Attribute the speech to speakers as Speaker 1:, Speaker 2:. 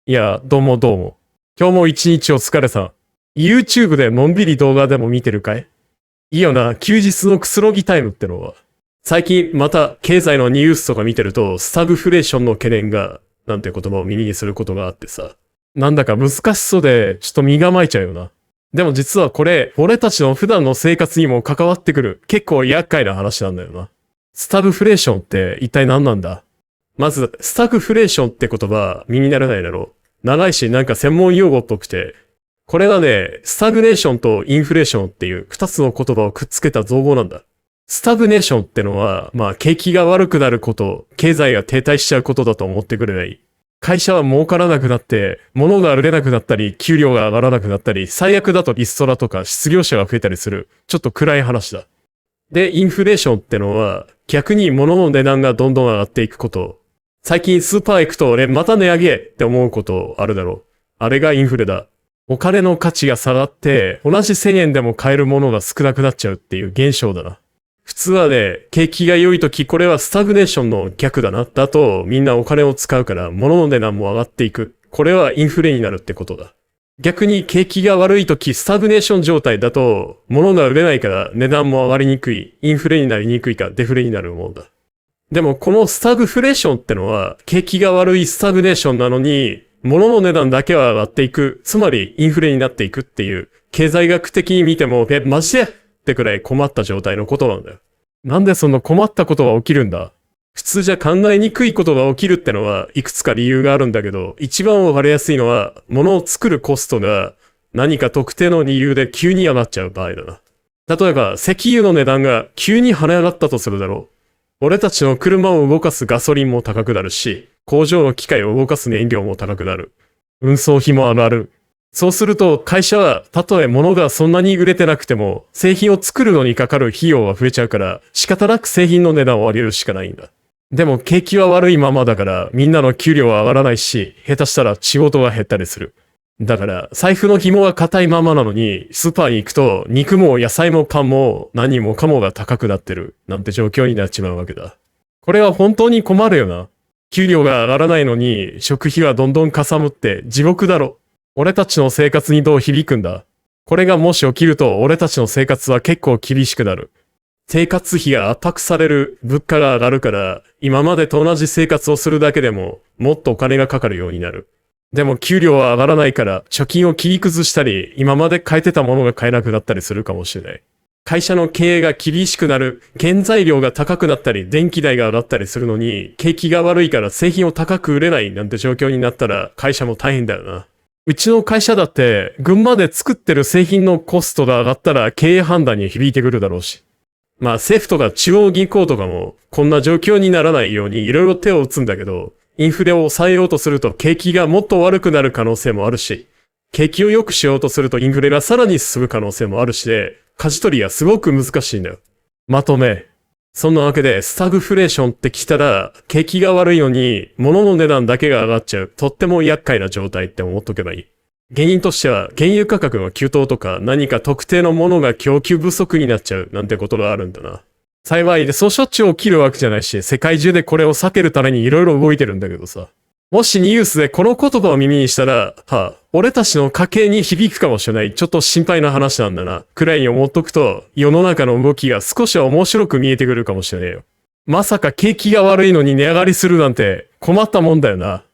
Speaker 1: いや、どうもどうも。今日も一日お疲れさん。YouTube でのんびり動画でも見てるかい？いいよな、休日のくつろぎタイムってのは。最近また経済のニュースとか見てると、スタグフレーションの懸念が、なんて言葉を耳にすることがあってさ。なんだか難しそうで、ちょっと身構えちゃうよな。でも実はこれ、俺たちの普段の生活にも関わってくる、結構厄介な話なんだよな。スタグフレーションって一体何なんだ？まず、スタグフレーションって言葉、身にならないだろう。長いしなんか専門用語っぽくて、これはね、スタグネーションとインフレーションっていう二つの言葉をくっつけた造語なんだ。スタグネーションってのは、景気が悪くなること、経済が停滞しちゃうことだと思ってくれない。会社は儲からなくなって、物が売れなくなったり、給料が上がらなくなったり、最悪だとリストラとか失業者が増えたりする、ちょっと暗い話だ。で、インフレーションってのは、逆に物の値段がどんどん上がっていくこと。最近スーパー行くと俺また値上げって思うことあるだろう。あれがインフレだ。お金の価値が下がって、同じ1000円でも買えるものが少なくなっちゃうっていう現象だな。普通はね、景気が良い時これはスタグネーションの逆だな。だとみんなお金を使うから物の値段も上がっていく。これはインフレになるってことだ。逆に景気が悪い時スタグネーション状態だと物が売れないから値段も上がりにくい。インフレになりにくいかデフレになるものだ。でもこのスタグフレーションってのは景気が悪いスタグネーションなのに物の値段だけは上がっていく。つまりインフレになっていくっていう経済学的に見てもマジでってくらい困った状態のことなんだよ。なんでその困ったことが起きるんだ？普通じゃ考えにくいことが起きるってのはいくつか理由があるんだけど、一番わかりやすいのは物を作るコストが何か特定の理由で急に上がっちゃう場合だな。例えば石油の値段が急に跳ね上がったとするだろう。俺たちの車を動かすガソリンも高くなるし、工場の機械を動かす燃料も高くなる。運送費も上がる。そうすると会社はたとえ物がそんなに売れてなくても製品を作るのにかかる費用は増えちゃうから仕方なく製品の値段を上げるしかないんだ。でも景気は悪いままだからみんなの給料は上がらないし、下手したら仕事が減ったりする。だから財布の紐が硬いままなのにスーパーに行くと肉も野菜もパンも何もかもが高くなってるなんて状況になっちまうわけだ。これは本当に困るよな。給料が上がらないのに食費はどんどんかさむって地獄だろ。俺たちの生活にどう響くんだ？これがもし起きると俺たちの生活は結構厳しくなる。生活費が圧迫される、物価が上がるから今までと同じ生活をするだけでももっとお金がかかるようになる。でも給料は上がらないから貯金を切り崩したり今まで買えてたものが買えなくなったりするかもしれない。会社の経営が厳しくなる、原材料が高くなったり電気代が上がったりするのに景気が悪いから製品を高く売れないなんて状況になったら会社も大変だよな。うちの会社だって群馬で作ってる製品のコストが上がったら経営判断に響いてくるだろうし。政府とか中央銀行とかもこんな状況にならないようにいろいろ手を打つんだけど、インフレを抑えようとすると景気がもっと悪くなる可能性もあるし、景気を良くしようとするとインフレがさらに進む可能性もあるしで、舵取りがすごく難しいんだよ。まとめ。そんなわけでスタグフレーションってきたら景気が悪いのに物の値段だけが上がっちゃうとっても厄介な状態って思っとけばいい。原因としては原油価格の急騰とか何か特定のものが供給不足になっちゃうなんてことがあるんだな。幸いでそうしょっちゅう起きるわけじゃないし、世界中でこれを避けるためにいろいろ動いてるんだけどさ。もしニュースでこの言葉を耳にしたら、俺たちの家計に響くかもしれない。ちょっと心配な話なんだな。くらいに思っとくと、世の中の動きが少しは面白く見えてくるかもしれないよ。まさか景気が悪いのに値上がりするなんて困ったもんだよな。